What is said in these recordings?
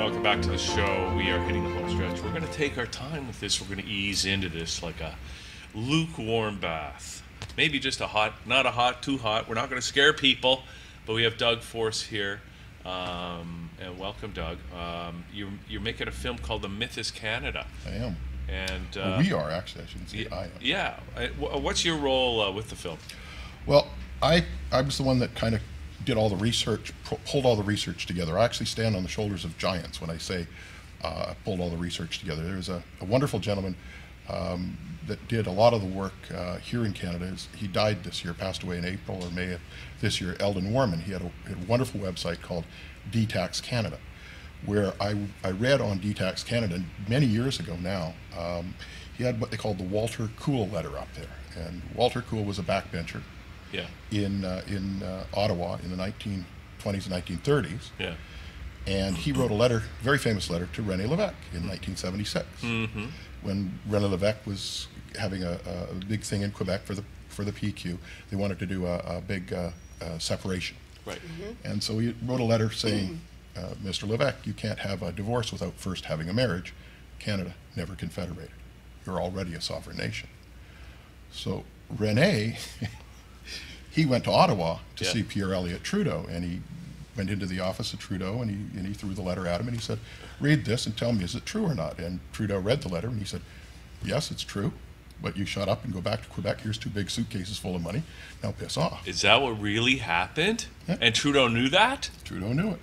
welcome back to the show. We are hitting the home stretch. We're going to take our time with this. We're going to ease into this like a lukewarm bath. Maybe just a hot, not a hot, too hot. We're not going to scare people, but we have Doug Force here. And welcome, Doug. You're making a film called The Myth is Canada. I am. And well, we are, actually. I shouldn't say I am. Yeah. What's your role with the film? Well, I was the one that kind of did all the research, pulled all the research together. I actually stand on the shoulders of giants when I say I pulled all the research together. There's a wonderful gentleman that did a lot of the work here in Canada. He died this year, passed away in April or May of this year, Eldon Warman. He had a wonderful website called DTax Canada, where I read on DTax Canada many years ago now. He had what they called the Walter Cool letter up there. And Walter Cool was a backbencher. Yeah. In Ottawa in the 1920s and 1930s. Yeah. And he wrote a letter, very famous letter, to René Lévesque in 1976, when René Lévesque was having a big thing in Quebec for the PQ. They wanted to do a big separation. Right. And so he wrote a letter saying, Mr. Lévesque, you can't have a divorce without first having a marriage. Canada never confederated. You're already a sovereign nation. So René, he went to Ottawa to see Pierre Elliott Trudeau, and he went into the office of Trudeau, and he threw the letter at him, and he said, read this and tell me, is it true or not? And Trudeau read the letter, and he said, yes, it's true, but you shut up and go back to Quebec. Here's 2 big suitcases full of money. Now piss off. Is that what really happened? Yeah. And Trudeau knew that? Trudeau knew it.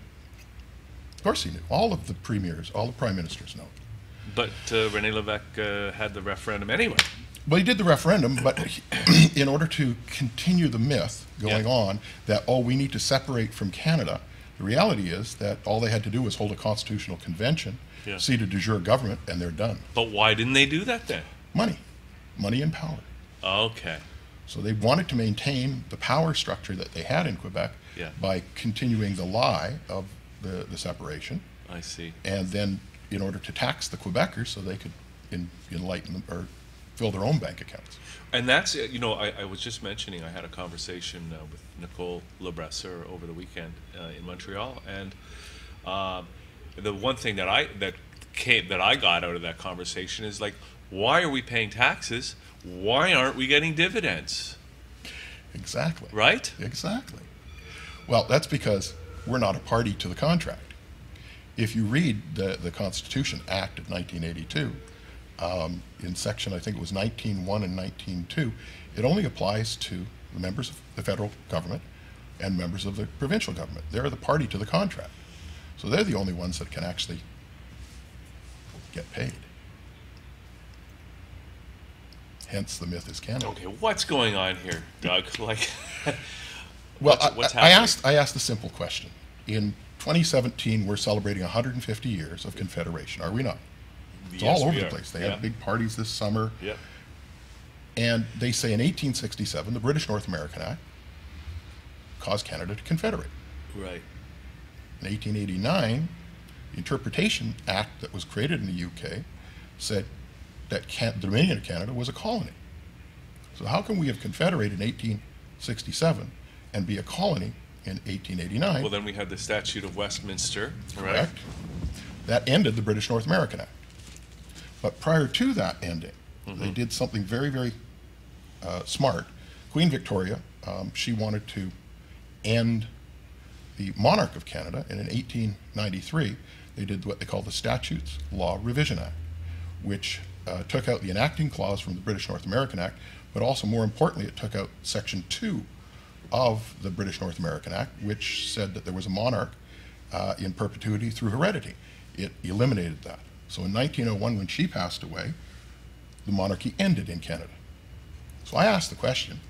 Of course he knew. All of the premiers, all the prime ministers know it. But René Lévesque had the referendum anyway. Well, he did the referendum, but in order to continue the myth going on that, oh, we need to separate from Canada, the reality is that all they had to do was hold a constitutional convention, seat a de jure government, and they're done. But why didn't they do that then? Money. Money and power. Okay. So they wanted to maintain the power structure that they had in Quebec by continuing the lie of the separation. I see. And then in order to tax the Quebecers so they could enlighten them, or fill their own bank accounts. And that's, I was just mentioning, I had a conversation with Nicole Lebresser over the weekend in Montreal, and the one thing that I got out of that conversation is like, why are we paying taxes? Why aren't we getting dividends? Exactly. Right? Exactly. Well, that's because we're not a party to the contract. If you read the Constitution Act of 1982, in section, I think it was 19.1 and 19.2, it only applies to the members of the federal government and members of the provincial government. They're the party to the contract. So they're the only ones that can actually get paid. Hence, the myth is Canada. Okay, what's going on here, Doug? Like, well, what's happening? I asked a simple question. In 2017, we're celebrating 150 years of Confederation, are we not? It's all over the place. They have big parties this summer. Yeah. And they say in 1867, the British North American Act caused Canada to confederate. Right. In 1889, the Interpretation Act that was created in the UK said that the Dominion of Canada was a colony. So how can we have confederated in 1867 and be a colony in 1889? Well, then we had the Statute of Westminster, right? Correct. That ended the British North American Act. But prior to that ending, they did something very, very smart. Queen Victoria, she wanted to end the monarch of Canada, and in 1893, they did what they call the Statutes Law Revision Act, which took out the enacting clause from the British North American Act, but also more importantly, it took out Section 2 of the British North American Act, which said that there was a monarch in perpetuity through heredity. It eliminated that. So in 1901, when she passed away, the monarchy ended in Canada. So I asked the question,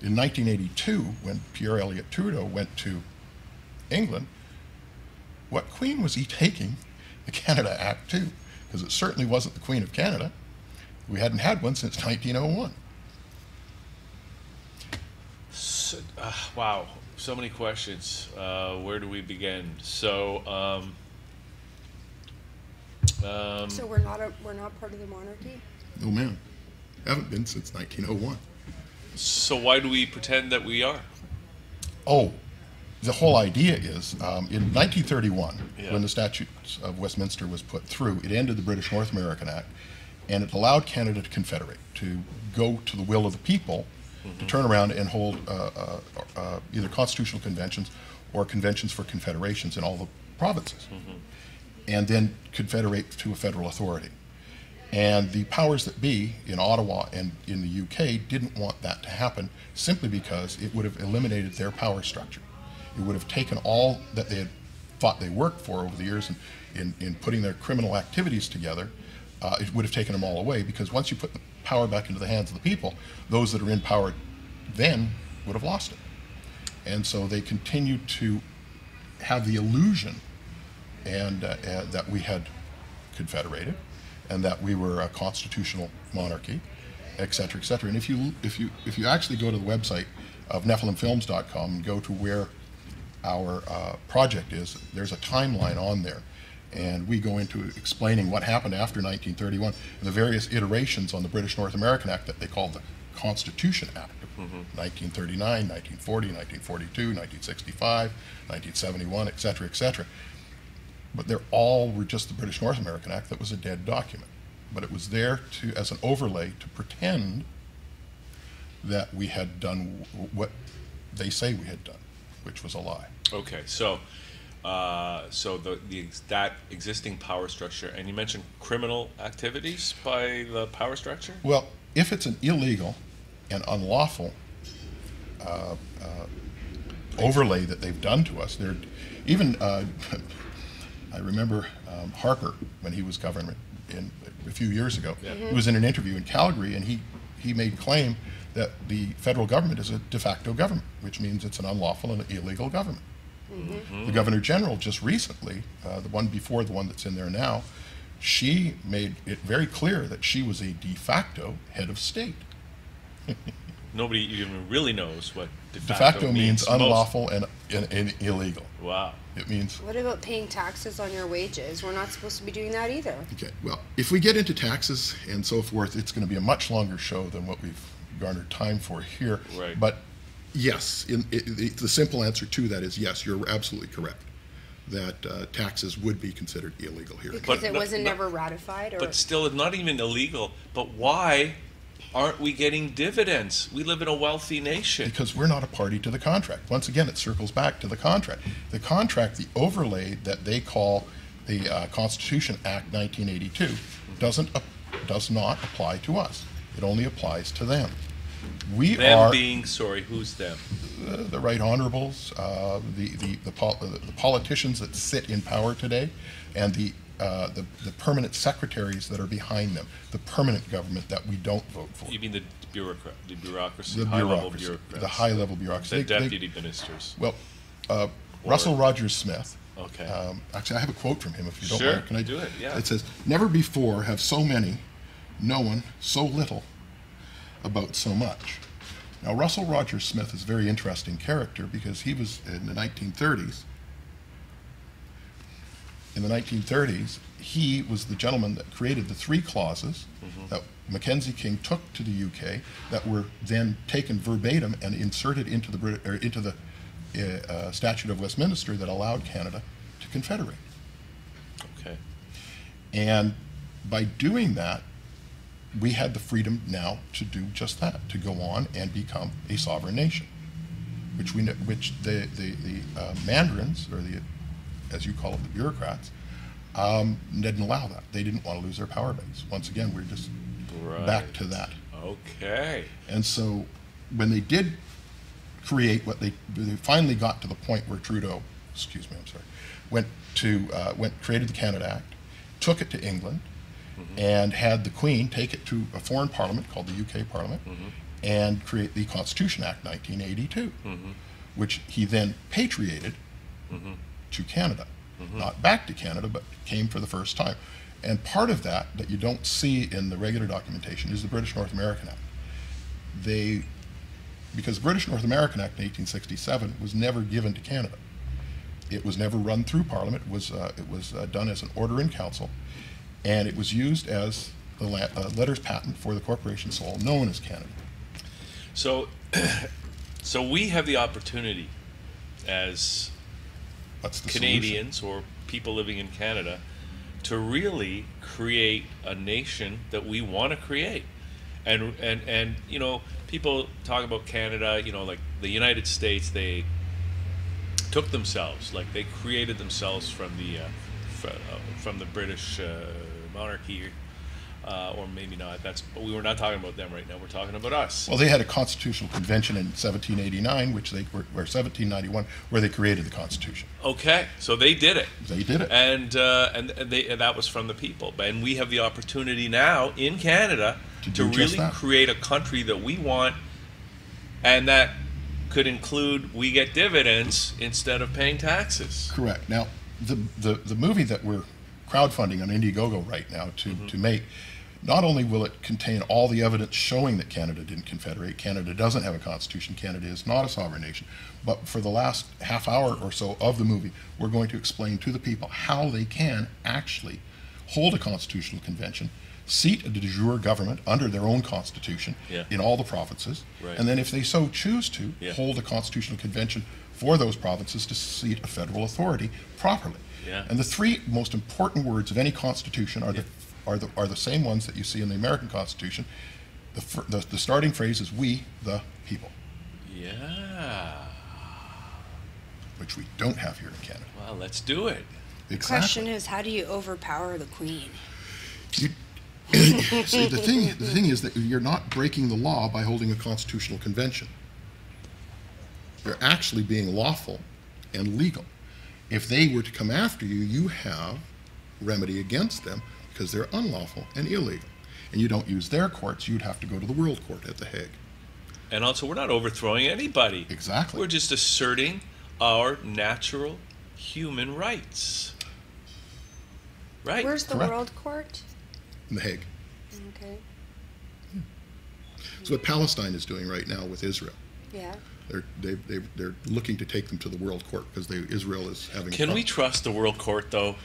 in 1982, when Pierre Elliott Trudeau went to England, what queen was he taking the Canada Act to? Because it certainly wasn't the Queen of Canada. We hadn't had one since 1901. So, wow, so many questions. Where do we begin? So, so we're not part of the monarchy? No, ma'am. Haven't been since 1901. So why do we pretend that we are? Oh, the whole idea is, in 1931, Yeah. when the Statutes of Westminster was put through, it ended the British North American Act, and it allowed Canada to confederate, to go to the will of the people, to turn around and hold either constitutional conventions or conventions for confederations in all the provinces, and then confederate to a federal authority. And the powers that be in Ottawa and in the UK didn't want that to happen, simply because it would have eliminated their power structure. It would have taken all that they had thought they worked for over the years in putting their criminal activities together. It would have taken them all away, because once you put the power back into the hands of the people, those that are in power then would have lost it. And so they continued to have the illusion that we had confederated, and that we were a constitutional monarchy, et cetera, et cetera. And if you actually go to the website of nephilimfilms.com and go to where our project is, there's a timeline on there, and we go into explaining what happened after 1931 and the various iterations on the British North American Act that they called the Constitution Act. 1939, 1940, 1942, 1965, 1971, et cetera, et cetera. But they're all were just the British North American Act that was a dead document. But it was there as an overlay to pretend that we had done what they say we had done, which was a lie. Okay, so that existing power structure, and you mentioned criminal activities by the power structure? Well, if it's an illegal and unlawful overlay that they've done to us, they're even. I remember Harper, when he was governor a few years ago, he was in an interview in Calgary, and he made claim that the federal government is a de facto government, which means it's an unlawful and illegal government. The Governor General just recently, the one before the one that's in there now, she made it very clear that she was a de facto head of state. Nobody even really knows what de facto means unlawful and illegal. Wow. It means... What about paying taxes on your wages? We're not supposed to be doing that either. Okay, well, if we get into taxes and so forth, it's going to be a much longer show than what we've garnered time for here. Right. But yes, the simple answer to that is yes, you're absolutely correct, that taxes would be considered illegal here. Because it wasn't never ratified? Or? But still, it's not even illegal. But why aren't we getting dividends? We live in a wealthy nation. Because we're not a party to the contract. Once again, it circles back to the contract. The contract, the overlay that they call the Constitution Act 1982, does not apply to us. It only applies to them. Them being, sorry, who's them? The right honorables, the politicians that sit in power today, and the permanent secretaries that are behind them, the permanent government that we don't vote for. You mean the bureaucracy, the high-level bureaucracy, bureaucrats? the high-level bureaucracy. The deputy ministers. Well, Russell Rogers Smith. Okay. Actually, I have a quote from him, if you don't Sure, mind. Can I do it? Yeah. It says, "Never before have so many known so little about so much." Now, Russell Rogers Smith is a very interesting character, because he was in the 1930s. In the 1930s, he was the gentleman that created the 3 clauses that Mackenzie King took to the UK, that were then taken verbatim and inserted into the Statute of Westminster that allowed Canada to confederate. Okay. And by doing that, we had the freedom now to do just that, to go on and become a sovereign nation, which the mandarins, or the, as you call it, the bureaucrats, didn't allow that. They didn't want to lose their power base. Once again, we're just back to that. Okay. And so when they did create what they finally got to the point where Trudeau, created the Canada Act, took it to England, and had the Queen take it to a foreign parliament called the UK Parliament, and create the Constitution Act 1982, which he then patriated to Canada. Not back to Canada, but came for the first time. And part of that you don't see in the regular documentation is the British North American Act. Because the British North American Act in 1867 was never given to Canada. It was never run through Parliament. It was done as an order in council, and it was used as the letters patent for the corporation sole known as Canada. So we have the opportunity as What's the Canadians or people living in Canada to really create a nation that we want to create. And you know, people talk about Canada, you know, like the United States, they took themselves, like they created themselves from the British monarchy, or maybe not. But we were not talking about them right now. We're talking about us. Well, they had a constitutional convention in 1789, or 1791, where they created the Constitution. Okay, so they did it. They did it. And that was from the people. And we have the opportunity now in Canada to really create a country that we want, and that could include we get dividends instead of paying taxes. Correct. Now, the movie that we're crowdfunding on Indiegogo right now to make, not only will it contain all the evidence showing that Canada didn't confederate, Canada doesn't have a constitution, Canada is not a sovereign nation, but for the last half hour or so of the movie, we're going to explain to the people how they can actually hold a constitutional convention, seat a de jure government under their own constitution in all the provinces, and then if they so choose to, hold a constitutional convention for those provinces to seat a federal authority properly. And the three most important words of any constitution are the same ones that you see in the American Constitution. The starting phrase is "we, the people." Yeah. Which we don't have here in Canada. Well, let's do it. The question is, how do you overpower the Queen? See, the thing is that you're not breaking the law by holding a constitutional convention. You're actually being lawful and legal. If they were to come after you, you have remedy against them because they're unlawful and illegal. And you don't use their courts, you'd have to go to the World Court at The Hague. And also, we're not overthrowing anybody. Exactly. We're just asserting our natural human rights. Right? Where's the Correct. World Court? In The Hague. Okay. So what Palestine is doing right now with Israel. Yeah. They're looking to take them to the World Court because Israel is having. Can we trust the World Court though?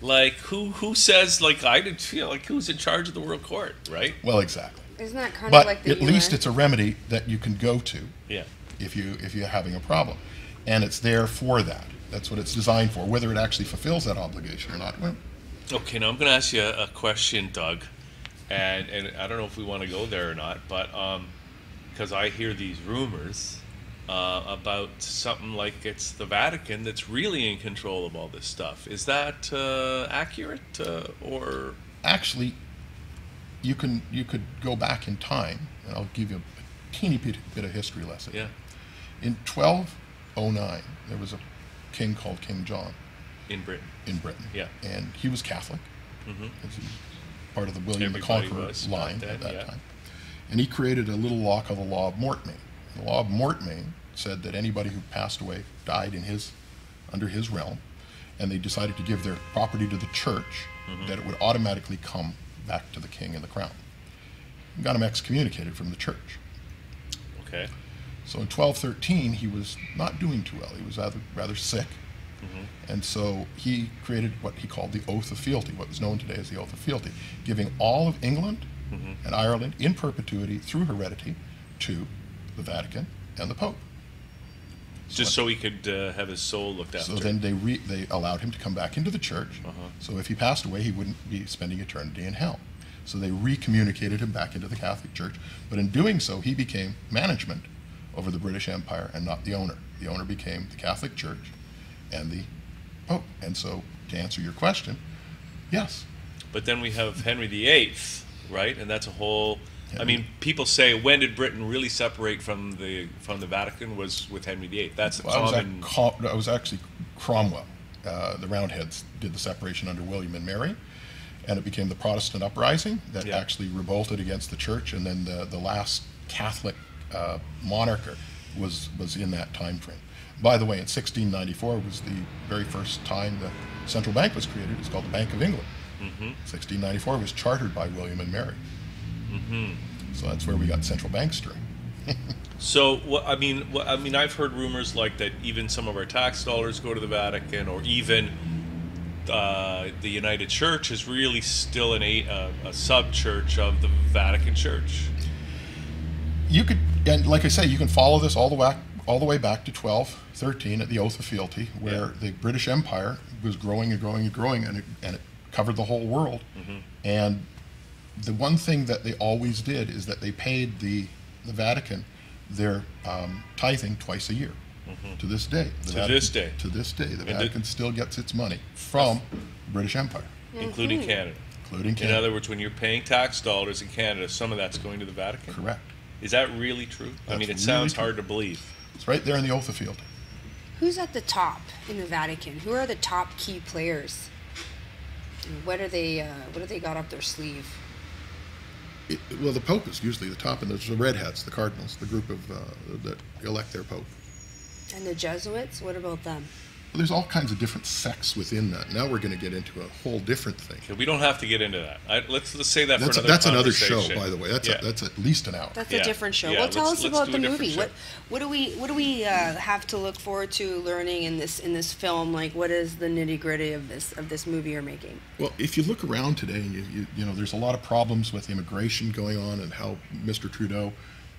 Like who says like I did feel like who's in charge of the World Court, right? Well, exactly. Isn't that kind But of like the at UN? least it's a remedy that you can go to. Yeah. If you're having a problem, and it's there for that. That's what it's designed for. Whether it actually fulfills that obligation or not. Well, Okay, now I'm going to ask you a question, Doug, and I don't know if we want to go there or not, but because I hear these rumors about something like it's the Vatican that's really in control of all this stuff. Is that accurate or? actually, you could go back in time, and I'll give you a teeny bit of history lesson. Yeah. In 1209, there was a king called King John. In Britain. In Britain. Yeah. And he was Catholic. Mm-hmm. He was part of the William the Everybody Conqueror was line back at then, that yeah. time. And he created a little law called the Law of Mortmain. The Law of Mortmain said that anybody who passed away, died under his realm, and they decided to give their property to the church, that it would automatically come back to the king and the crown. And got him excommunicated from the church. Okay. So in 1213, he was not doing too well. He was rather sick. And so he created what he called the Oath of Fealty, what is known today as the Oath of Fealty, giving all of England and Ireland in perpetuity through heredity to the Vatican and the Pope. Just so he could have his soul looked after. So then they allowed him to come back into the church. So if he passed away, he wouldn't be spending eternity in hell. So they recommunicated him back into the Catholic Church. But in doing so, he became management over the British Empire and not the owner. The owner became the Catholic Church and the Pope. And so, to answer your question, yes. But then we have Henry VIII, right? And that's a whole. I mean, people say, when did Britain really separate from the Vatican? Was with Henry VIII. That's the common. It was actually Cromwell. The Roundheads did the separation under William and Mary, and it became the Protestant uprising that actually revolted against the church, and then the last Catholic monarch was in that time frame. By the way, in 1694 was the very first time the central bank was created. It's called the Bank of England. 1694 was chartered by William and Mary. So that's where we got central banks during. So, I mean, I've heard rumors like that even some of our tax dollars go to the Vatican, or even the United Church is really still a sub-church of the Vatican Church. You could, and like I say, you can follow this all all the way back to 1213 at the Oath of Fealty, where the British Empire was growing and growing and growing, and it covered the whole world. And the one thing that they always did is that they paid the Vatican their tithing twice a year. To this day. To this day, the Vatican still gets its money from the British Empire. Including Canada. In other words, when you're paying tax dollars in Canada, some of that's going to the Vatican? Correct. Is that really true? I mean, it sounds hard to believe. It's right there in the Oath of Fealty. Who's at the top in the Vatican? Who are the top key players? And what do they got up their sleeve? Well, the Pope is usually the top, and there's the Red Hats, the Cardinals, the group of that elect their Pope. And the Jesuits, what about them? Well, there's all kinds of different sects within that. Now we're going to get into a whole different thing. Okay, we don't have to get into that. Let's say that for another That's another show, by the way. That's at least an hour. That's a different show. Yeah, well, tell us about the movie. Show. What do we have to look forward to learning in this film? Like, what is the nitty gritty of this movie you're making? Well, if you look around today, and you know, there's a lot of problems with immigration going on, and how Mr. Trudeau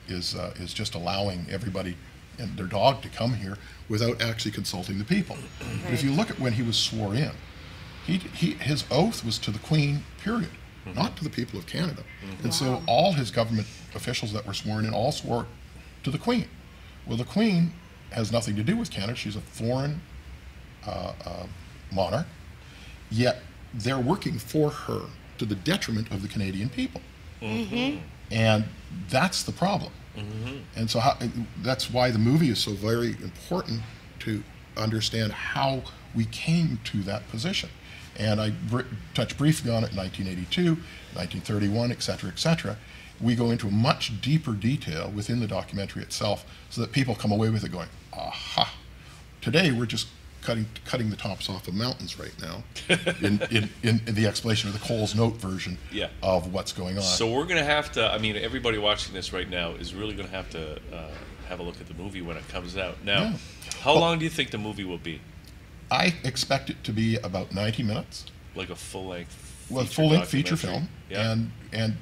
is just allowing everybody and their dog to come here without actually consulting the people. Right. But if you look at when he was sworn in, his oath was to the Queen, period, not to the people of Canada. And so all his government officials that were sworn in all swore to the Queen. Well, the Queen has nothing to do with Canada. She's a foreign monarch, yet they're working for her to the detriment of the Canadian people. And that's the problem. And so that's why the movie is so very important, to understand how we came to that position. And I touched briefly on it in 1982, 1931, et cetera, et cetera. We go into much deeper detail within the documentary itself, so that people come away with it going, aha. Today we're just cutting the tops off of mountains right now in the explanation of the Coles Note version of what's going on. So we're going to have to, I mean, everybody watching this right now is really going to have a look at the movie when it comes out. Now, how long do you think the movie will be? I expect it to be about 90 minutes. Like a full-length feature film. And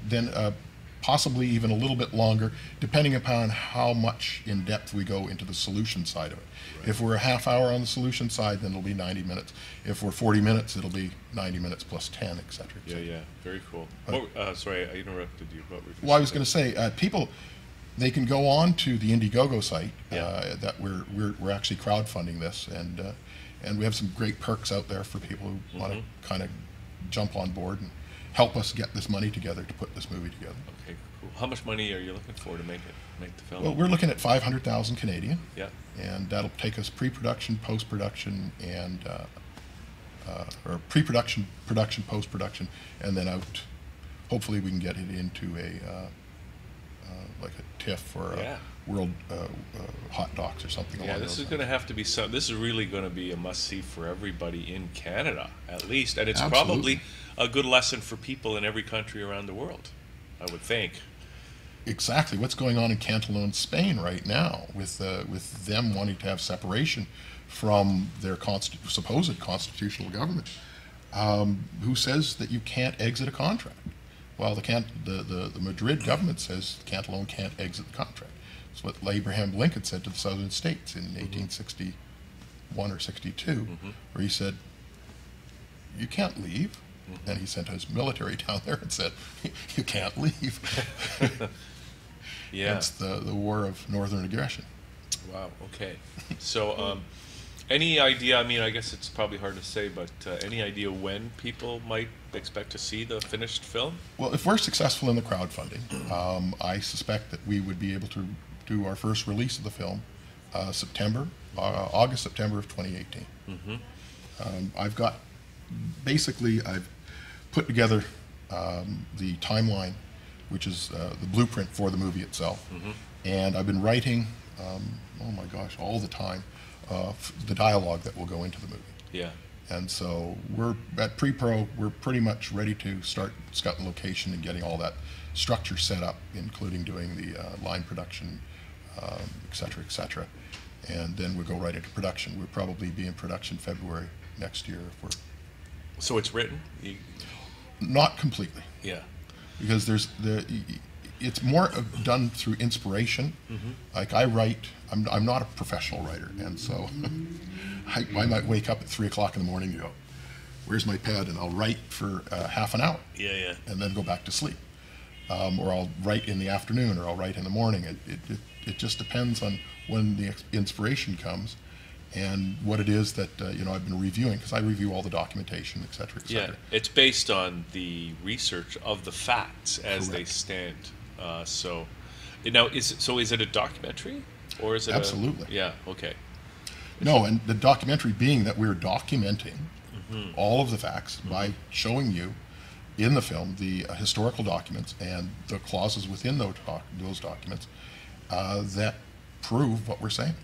then possibly even a little bit longer, depending upon how much in depth we go into the solution side of it. Right. If we're a half hour on the solution side, then it'll be 90 minutes. If we're 40 minutes, it'll be 90 minutes plus 10, et cetera. Yeah, very cool. Sorry, I interrupted you. Well, I was going to say, people, they can go on to the Indiegogo site that we're actually crowdfunding this, and we have some great perks out there for people who want to kind of jump on board and help us get this money together to put this movie together. Okay, cool. How much money are you looking for to make the film? Well, we're looking at 500,000 Canadian. Yeah. And that'll take us pre-production, post-production, and or pre-production, production, post-production, and then out. Hopefully, we can get it into like a TIFF or a World Hot Docs or something. Yeah, this is going to have to be some. This is really going to be a must-see for everybody in Canada, at least, and it's probably a good lesson for people in every country around the world, I would think. Exactly. What's going on in Catalonia, Spain right now, with them wanting to have separation from their supposed constitutional government, who says that you can't exit a contract. Well, the Madrid government says Catalonia can't exit the contract. It's what Abraham Lincoln said to the southern states in 1861 or 62, where he said, you can't leave. And he sent his military down there and said, you can't leave. It's the war of northern aggression. Wow, okay. So any idea, I mean, I guess it's probably hard to say, but any idea when people might expect to see the finished film? Well, if we're successful in the crowdfunding, I suspect that we would be able to do our first release of the film August, September of 2018. I've put together the timeline, which is the blueprint for the movie itself. And I've been writing, oh my gosh, all the time, the dialogue that will go into the movie. Yeah. And so we're at pre-pro, we're pretty much ready to start scouting location and getting all that structure set up, including doing the line production, et cetera, et cetera. And then we'll go right into production. We'll probably be in production February next year. So it's written? Not completely. Yeah. Because it's more done through inspiration. Like I write I'm not a professional writer, and so I might wake up at 3 o'clock in the morning and go, where's my pad? And I'll write for half an hour. Yeah. And then go back to sleep. Or I'll write in the afternoon, or I'll write in the morning. It just depends on when the inspiration comes and what it is that I've been reviewing, because I review all the documentation, et cetera, et cetera. Yeah, it's based on the research of the facts as they Correct. stand. So is it a documentary, or is it Absolutely. Yeah. Okay. No, and the documentary being that we're documenting all of the facts by showing you in the film the historical documents and the clauses within those documents that prove what we're saying.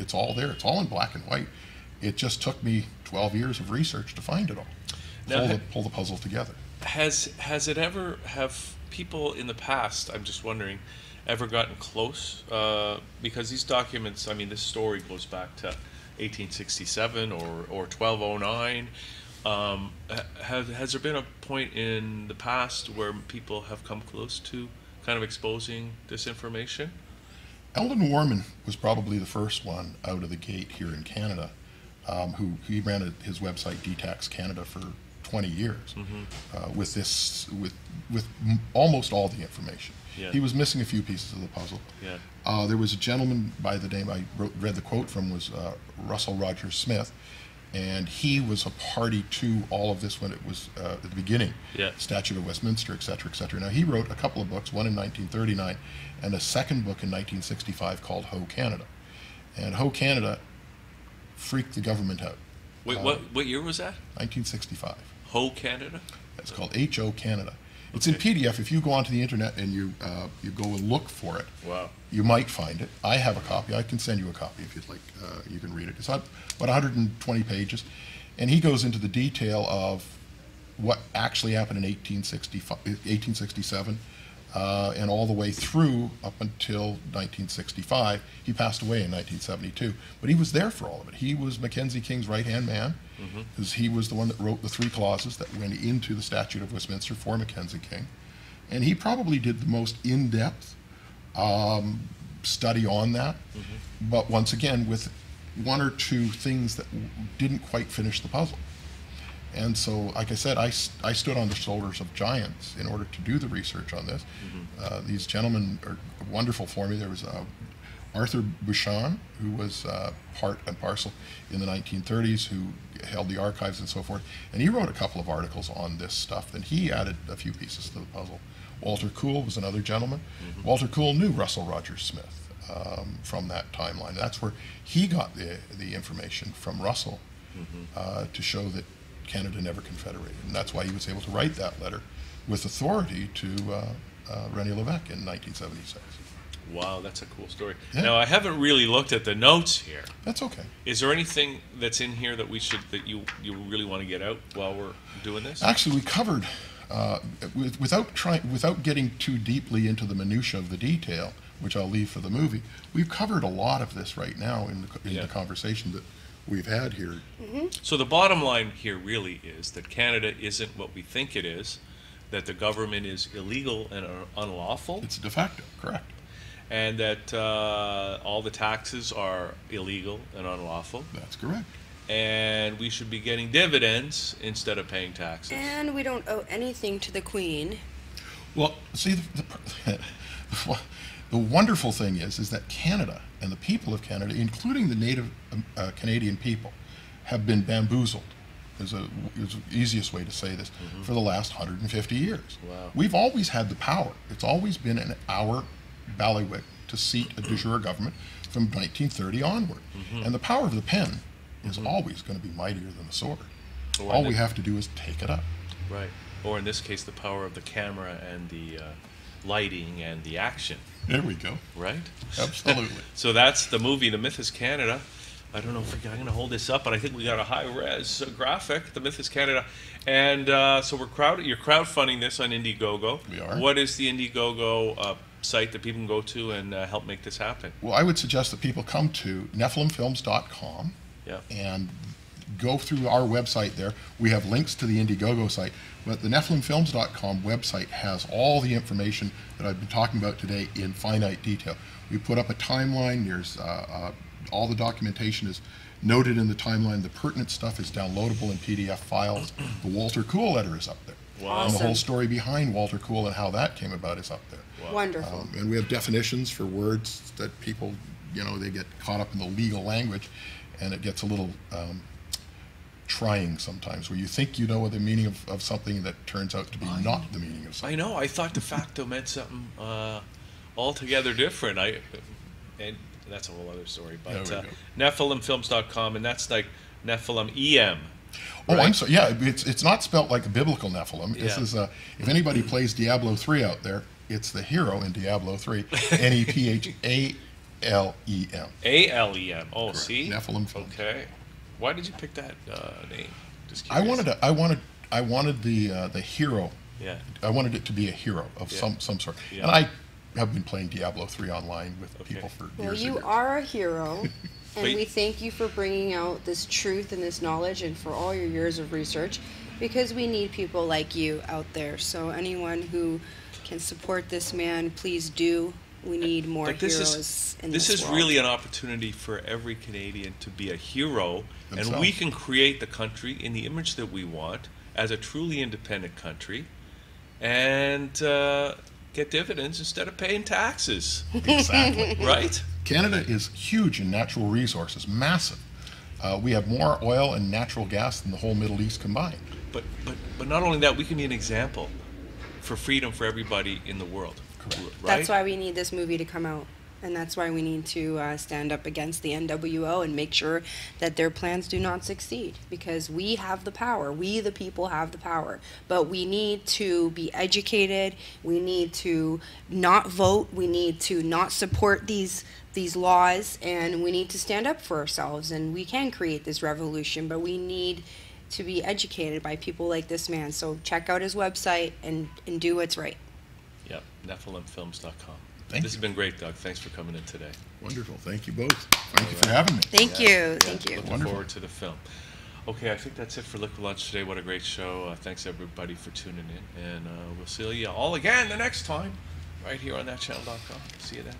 It's all there. It's all in black and white. It just took me 12 years of research to find it all. Now, Pull the puzzle together. Have people in the past, I'm just wondering, ever gotten close? Because these documents, I mean, this story goes back to 1867 or 1209. Has there been a point in the past where people have come close to kind of exposing this information? Eldon Warman was probably the first one out of the gate here in Canada, he ran his website Detax Canada for 20 years with almost all the information. Yeah. He was missing a few pieces of the puzzle. Yeah. There was a gentleman by the name read the quote from was Russell Rogers Smith, and he was a party to all of this when it was at the beginning. Yeah. Statute of Westminster, et cetera, et cetera. Now he wrote a couple of books, one in 1939 and a second book in 1965 called Ho Canada. And Ho Canada freaked the government out. Wait, what year was that? 1965. Ho Canada? It's called Ho Canada. It's in PDF. If you go onto the internet and you go and look for it, Wow. you might find it. I have a copy. I can send you a copy if you'd like. You can read it. It's about 120 pages. And he goes into the detail of what actually happened in 1867 and all the way through up until 1965. He passed away in 1972. But he was there for all of it. He was Mackenzie King's right-hand man, because he was the one that wrote the 3 clauses that went into the Statute of Westminster for Mackenzie King. And he probably did the most in-depth study on that, but once again with 1 or 2 things that didn't quite finish the puzzle. And so, like I said, I stood on the shoulders of giants in order to do the research on this. These gentlemen are wonderful for me. There was Arthur Bouchon, who was part and parcel in the 1930s, who held the archives and so forth, and he wrote a couple of articles on this stuff, and he added a few pieces to the puzzle. Walter Cool was another gentleman. Walter Cool knew Russell Rogers Smith from that timeline. That's where he got the information from Russell to show that Canada never confederated, and that's why he was able to write that letter with authority to René Lévesque in 1976. Wow, that's a cool story. Yeah. Now, I haven't really looked at the notes here. That's okay. Is there anything that's in here that you really want to get out while we're doing this? Actually, we covered without getting too deeply into the minutia of the detail, which I'll leave for the movie. We've covered a lot of this right now in the conversation that we've had here. So the bottom line here really is that Canada isn't what we think it is, that the government is illegal and unlawful, It's de facto, correct. and that all the taxes are illegal and unlawful, That's correct. and we should be getting dividends instead of paying taxes. And we don't owe anything to the Queen. Well, see, the wonderful thing is that Canada and the people of Canada, including the native Canadian people, have been bamboozled, is the easiest way to say this, for the last 150 years. Wow. We've always had the power. It's always been in our bailiwick to seat a de jure government from 1930 onward. And the power of the pen is always going to be mightier than the sword. All we have to do is take it up. Right. Or in this case, the power of the camera and the lighting and the action. There we go. Right? Absolutely. So that's the movie, The Myth is Canada. I don't know if I'm going to hold this up, but I think we got a high-res graphic, The Myth is Canada. And so you're crowdfunding this on Indiegogo. We are. What is the Indiegogo site that people can go to and help make this happen? Well, I would suggest that people come to nephilimfilms.com and go through our website there. We have links to the Indiegogo site, but the nephilimfilms.com website has all the information that I've been talking about today in finite detail. We put up a timeline. There's all the documentation is noted in the timeline. The pertinent stuff is downloadable in PDF files. The Walter Cool letter is up there. Wow. And the whole Awesome. story behind Walter Cool and how that came about is up there. Wow. Wonderful. And we have definitions for words that people, they get caught up in the legal language, and it gets a little trying sometimes, where you think you know the meaning of something that turns out to be not the meaning of I something. know. I thought de facto meant something altogether different. And that's a whole other story. But There we go. NephilimFilms.com, and that's like Nephilim EM. Oh, right? I'm sorry. Yeah, it's not spelt like a biblical Nephilim. This Yeah. is if anybody plays Diablo 3 out there, it's the hero in Diablo 3. Nephalem. ALEM. Oh, Correct. see? Nephilim Films. Okay. Why did you pick that name? Just I curious. wanted the hero. Yeah. I wanted it to be a hero of Yeah. some sort. Yeah. And I have been playing Diablo 3 online with Okay. people for Well, years. you and years. are a hero, and But- we thank you for bringing out this truth and this knowledge and for all your years of research, because we need people like you out there. So anyone who can support this man, please do. We need more But this heroes is in this this is world. really an opportunity for every Canadian to be a hero, and we Themselves. can create the country in the image that we want as a truly independent country, and get dividends instead of paying taxes. Exactly. Right? Canada is huge in natural resources, massive. We have more oil and natural gas than the whole Middle East combined. But not only that, we can be an example for freedom for everybody in the world. Correct. Right? That's why we need this movie to come out. And that's why we need to stand up against the NWO and make sure that their plans do not succeed. Because we have the power. We, the people, have the power. But we need to be educated. We need to not vote. We need to not support these laws. And we need to stand up for ourselves. And we can create this revolution. But we need to be educated by people like this man. So check out his website and do what's right. Yep. NephilimFilms.com. Thank This you. has been great, Doug. Thanks for coming in today. Wonderful. Thank you both. Thank you for having me. Thank you. Thank you. Looking Wonderful. forward to the film. Okay, I think that's it for Liquid Lunch today. What a great show. Thanks, everybody, for tuning in. And we'll see you all again the next time right here on thatchannel.com. See you then.